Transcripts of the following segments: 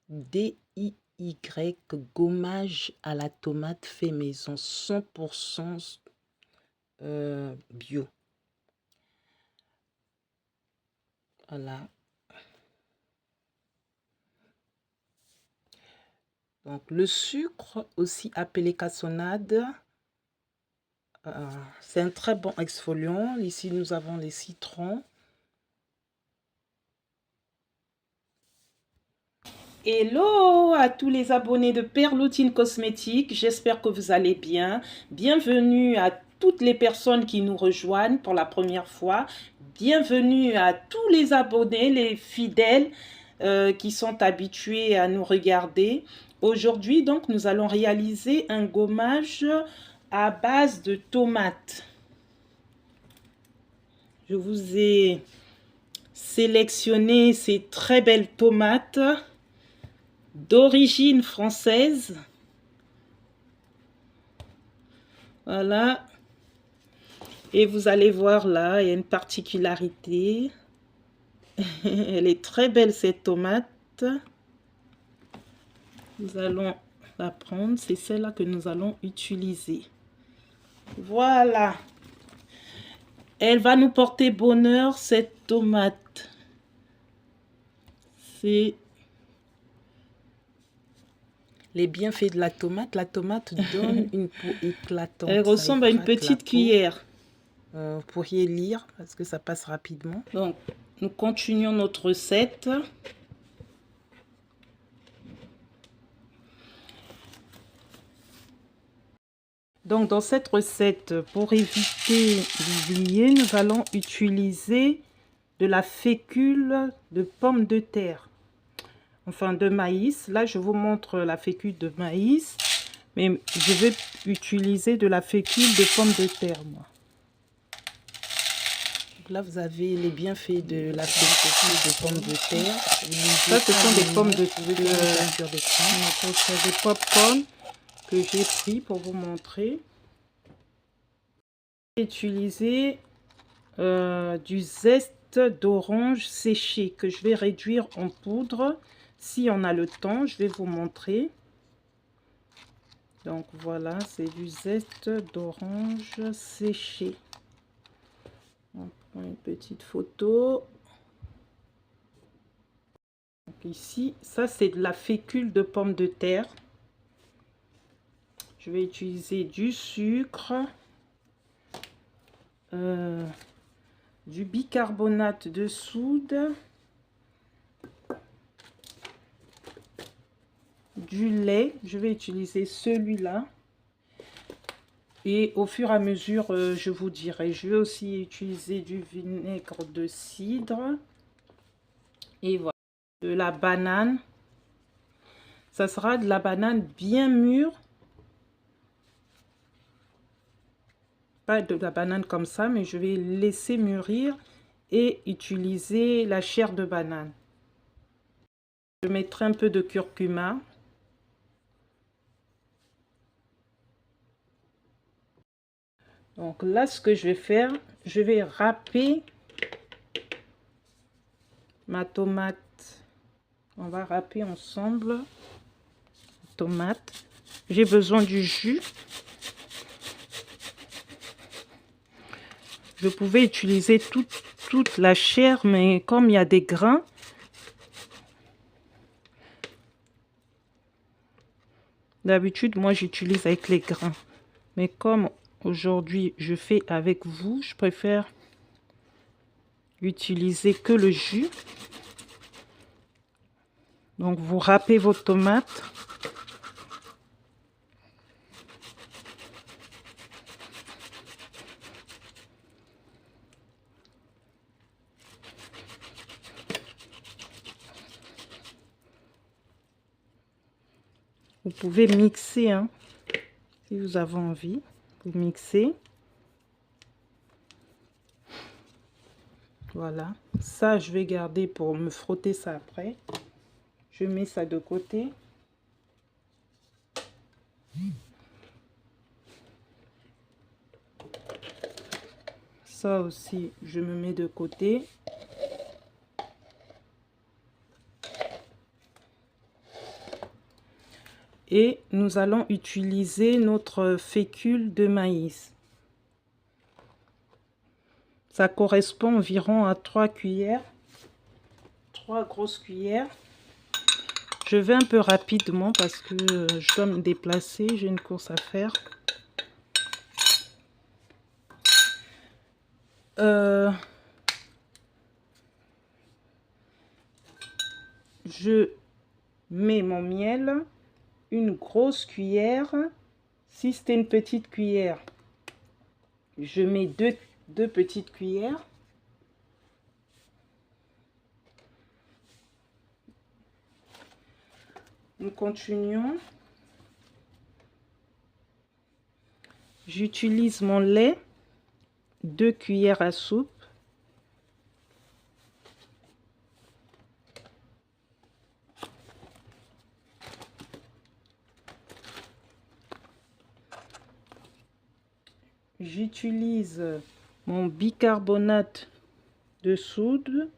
DIY, gommage à la tomate fait maison, 100% bio. Voilà. Donc le sucre, aussi appelé cassonade, c'est un très bon exfoliant. Ici, nous avons les citrons. Hello à tous les abonnés de Perloutine Cosmétique, j'espère que vous allez bien. Bienvenue à toutes les personnes qui nous rejoignent pour la première fois. Bienvenue à tous les abonnés, les fidèles qui sont habitués à nous regarder. Aujourd'hui, donc, nous allons réaliser un gommage à base de tomates. Je vous ai sélectionné ces très belles tomates d'origine française. Voilà. Et vous allez voir là, il y a une particularité. Elle est très belle cette tomate. Nous allons la prendre. C'est celle-là que nous allons utiliser. Voilà. Elle va nous porter bonheur, cette tomate. C'est les bienfaits de la tomate. La tomate donne une peau éclatante. Elle ressemble à une petite cuillère. Vous pourriez lire parce que ça passe rapidement. Donc, nous continuons notre recette. Donc, dans cette recette, pour éviter d'oublier, nous allons utiliser de la fécule de pommes de terre. Enfin, de maïs. Là, je vous montre la fécule de maïs. Mais je vais utiliser de la fécule de pommes de terre, moi. Donc là, vous avez les bienfaits de la fécule de pommes de terre. Ça, ce sont des pommes de terre. Des pop-corn que j'ai pris pour vous montrer. J'ai utilisé du zeste d'orange séché que je vais réduire en poudre. Si on a le temps, je vais vous montrer. Donc voilà, c'est du zeste d'orange séché. On prend une petite photo. Donc ici, ça c'est de la fécule de pommes de terre. Je vais utiliser du sucre, du bicarbonate de soude, du lait. Je vais utiliser celui-là. Et au fur et à mesure, je vous dirai. Je vais aussi utiliser du vinaigre de cidre. Et voilà. De la banane. Ça sera de la banane bien mûre. Pas de la banane comme ça, mais je vais laisser mûrir et utiliser la chair de banane. Je mettrai un peu de curcuma. Donc là, ce que je vais faire, je vais râper ma tomate. On va râper ensemble. Tomate. J'ai besoin du jus. Je pouvais utiliser toute la chair, mais comme il y a des grains, d'habitude, moi, j'utilise avec les grains. Mais comme aujourd'hui, je fais avec vous, je préfère utiliser que le jus. Donc, vous râpez vos tomates. Vous pouvez mixer, hein, si vous avez envie. Vous mixez. Voilà. Ça, je vais garder pour me frotter ça après. Je mets ça de côté. Ça aussi, je me mets de côté. Et nous allons utiliser notre fécule de maïs. Ça correspond environ à 3 cuillères, 3 grosses cuillères. Je vais un peu rapidement parce que je dois me déplacer, j'ai une course à faire. Je mets mon miel, une grosse cuillère. Si c'était une petite cuillère, je mets deux petites cuillères. Nous continuons. J'utilise mon lait, 2 cuillères à soupe. J'utilise mon bicarbonate de soude,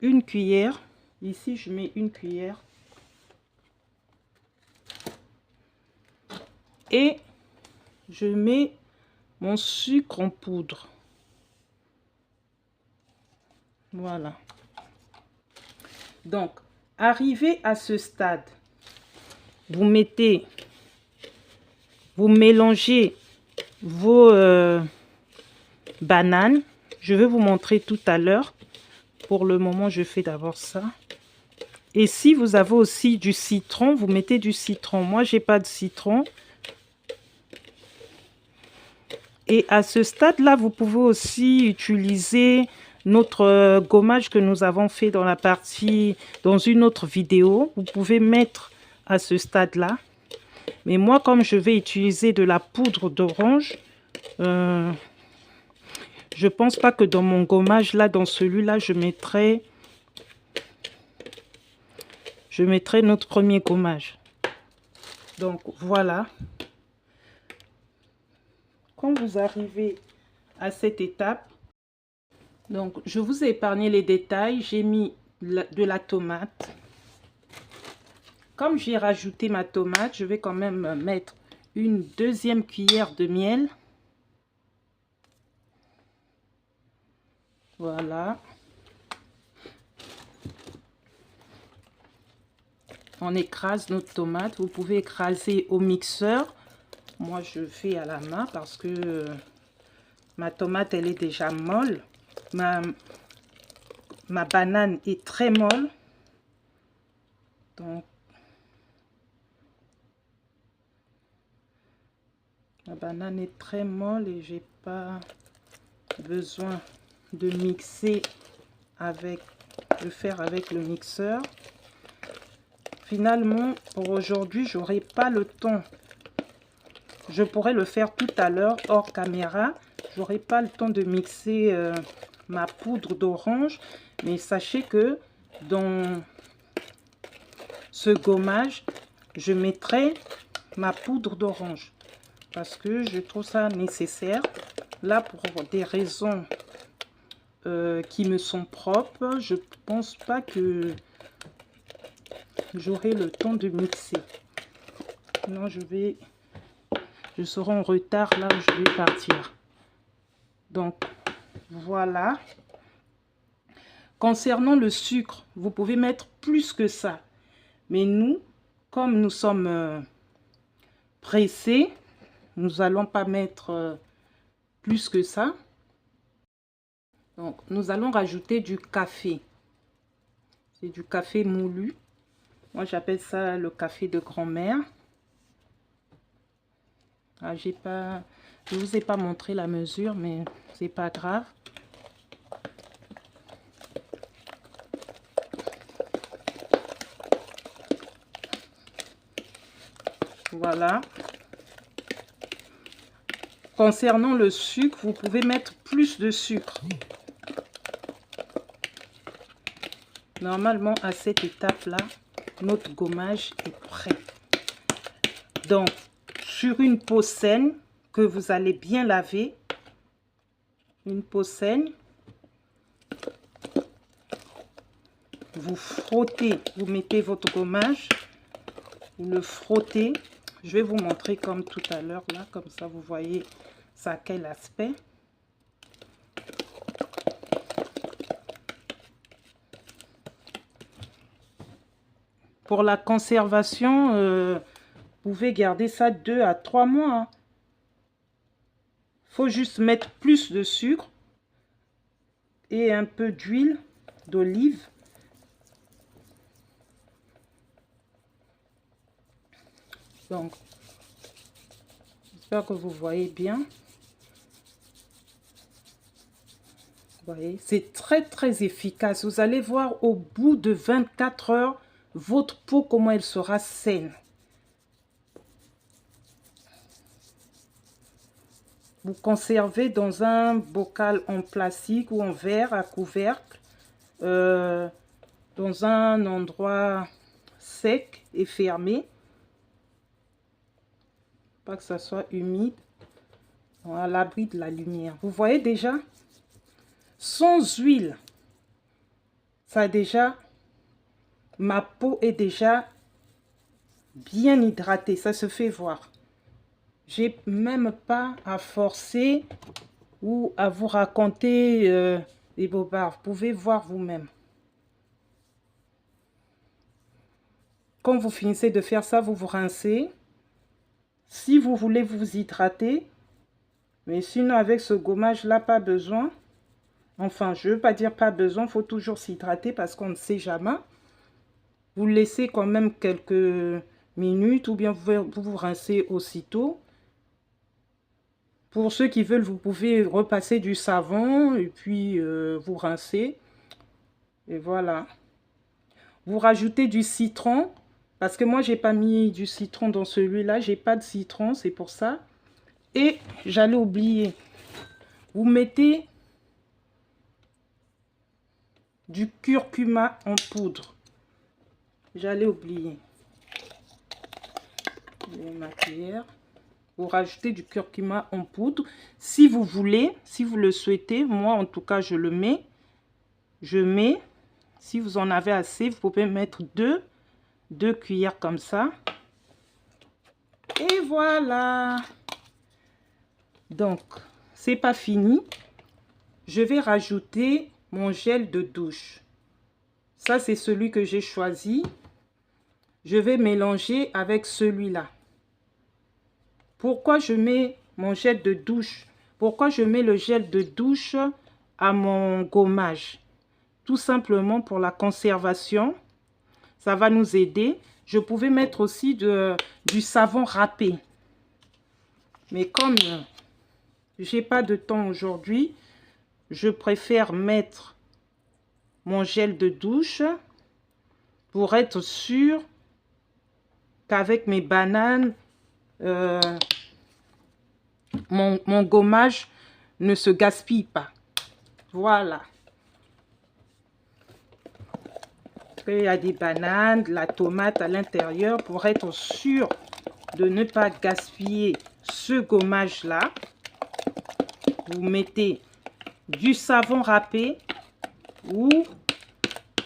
1 cuillère. Ici, je mets 1 cuillère. Et je mets mon sucre en poudre. Voilà. Donc, arrivé à ce stade, vous mélangez vos bananes. Je vais vous montrer tout à l'heure. Pour le moment, je fais d'abord ça. Et si vous avez aussi du citron, vous mettez du citron. Moi, j'ai pas de citron. Et à ce stade-là, vous pouvez aussi utiliser notre gommage que nous avons fait dans une autre vidéo. Vous pouvez mettre à ce stade-là. Mais moi, comme je vais utiliser de la poudre d'orange, je pense pas que dans mon gommage, là, dans celui-là, je mettrai notre premier gommage. Donc, voilà. Quand vous arrivez à cette étape, donc je vous ai épargné les détails, j'ai mis de la tomate. Comme j'ai rajouté ma tomate, je vais quand même mettre une 2e cuillère de miel. Voilà. On écrase notre tomate. Vous pouvez écraser au mixeur. Moi, je fais à la main parce que ma tomate, elle est déjà molle. Ma banane est très molle. Donc, la banane est très molle et j'ai pas besoin de mixer de faire avec le mixeur. Finalement, pour aujourd'hui, j'aurai pas le temps. Je pourrais le faire tout à l'heure hors caméra. J'aurai pas le temps de mixer ma poudre d'orange, mais sachez que dans ce gommage, je mettrai ma poudre d'orange parce que je trouve ça nécessaire. Là, pour des raisons qui me sont propres, je pense pas que j'aurai le temps de mixer. Non, je serai en retard là où je vais partir. Donc, voilà. Concernant le sucre, vous pouvez mettre plus que ça. Mais nous, comme nous sommes pressés, nous n'allons pas mettre plus que ça. Donc, nous allons rajouter du café. C'est du café moulu. Moi, j'appelle ça le café de grand-mère. Ah, je vous ai pas montré la mesure, mais c'est pas grave. Voilà. Concernant le sucre, vous pouvez mettre plus de sucre. Normalement, à cette étape-là, notre gommage est prêt. Donc, sur une peau saine que vous allez bien laver, une peau saine, vous frottez, vous mettez votre gommage, Vous le frottez. Je vais vous montrer comme tout à l'heure, là, comme ça vous voyez ça a quel aspect. Pour la conservation, vous pouvez garder ça 2 à 3 mois. Hein. Faut juste mettre plus de sucre et un peu d'huile d'olive. Donc, j'espère que vous voyez bien. Vous voyez, c'est très efficace. Vous allez voir au bout de 24 heures, votre peau, comment elle sera saine. Vous conservez dans un bocal en plastique ou en verre à couvercle, dans un endroit sec et fermé. Pas que ça soit humide, à l'abri de la lumière. Vous voyez déjà, sans huile, ça déjà, ma peau est déjà bien hydratée, ça se fait voir. J'ai même pas à forcer ou à vous raconter des bobards. Vous pouvez voir vous-même. Quand vous finissez de faire ça, vous vous rincez. Si vous voulez vous hydrater, mais sinon avec ce gommage-là, pas besoin. Enfin, je ne veux pas dire pas besoin, il faut toujours s'hydrater parce qu'on ne sait jamais. Vous laissez quand même quelques minutes ou bien vous vous rincez aussitôt. Pour ceux qui veulent, vous pouvez repasser du savon et puis vous rincer. Et voilà. Vous rajoutez du citron. Parce que moi, j'ai pas mis du citron dans celui-là. J'ai pas de citron, c'est pour ça. Et j'allais oublier. Vous mettez du curcuma en poudre. J'allais oublier. Ma cuillère. Vous rajoutez du curcuma en poudre. Si vous voulez, si vous le souhaitez, moi en tout cas je le mets. Je mets, si vous en avez assez, vous pouvez mettre deux cuillères comme ça. Et voilà. Donc, c'est pas fini. Je vais rajouter mon gel de douche. Ça, c'est celui que j'ai choisi. Je vais mélanger avec celui-là. Pourquoi je mets mon gel de douche? Pourquoi je mets le gel de douche à mon gommage? Tout simplement pour la conservation. Ça va nous aider. Je pouvais mettre aussi du savon râpé. Mais comme j'ai pas de temps aujourd'hui, je préfère mettre mon gel de douche pour être sûr qu'avec mes bananes, mon gommage ne se gaspille pas. Voilà. Il y a des bananes, de la tomate à l'intérieur pour être sûr de ne pas gaspiller ce gommage-là. Vous mettez du savon râpé ou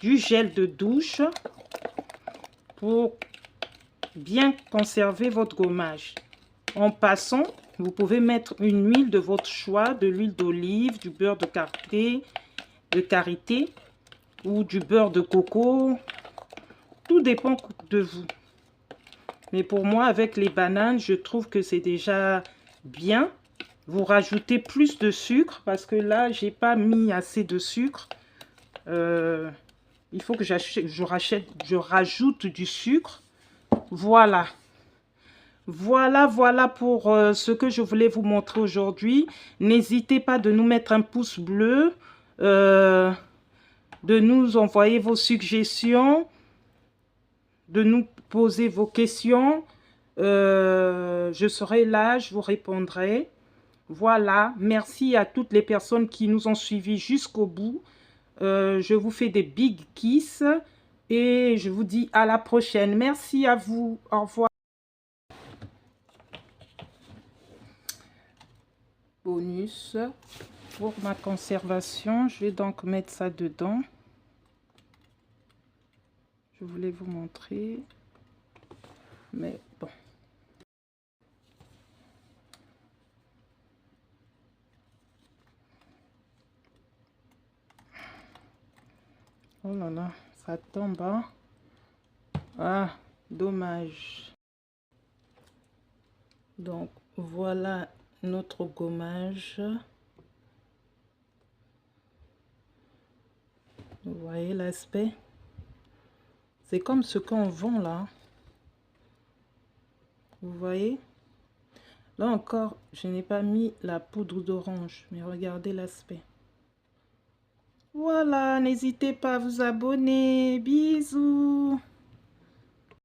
du gel de douche pour bien conserver votre gommage. En passant, vous pouvez mettre une huile de votre choix, de l'huile d'olive, du beurre de karité ou du beurre de coco. Tout dépend de vous. Mais pour moi, avec les bananes, je trouve que c'est déjà bien. Vous rajoutez plus de sucre parce que là, j'ai pas mis assez de sucre. Il faut que je rajoute du sucre. Voilà. Voilà pour ce que je voulais vous montrer aujourd'hui. N'hésitez pas de nous mettre un pouce bleu, de nous envoyer vos suggestions, de nous poser vos questions. Je serai là, je vous répondrai. Voilà, merci à toutes les personnes qui nous ont suivis jusqu'au bout. Je vous fais des big kiss et je vous dis à la prochaine. Merci à vous. Au revoir. Bonus pour ma conservation. Je vais donc mettre ça dedans. Je voulais vous montrer. Mais bon. Oh là là, ça tombe, hein? Ah, dommage. Donc, voilà notre gommage. Vous voyez l'aspect? C'est comme ce qu'on vend là. Vous voyez? Là encore, je n'ai pas mis la poudre d'orange, mais regardez l'aspect. Voilà, n'hésitez pas à vous abonner. Bisous.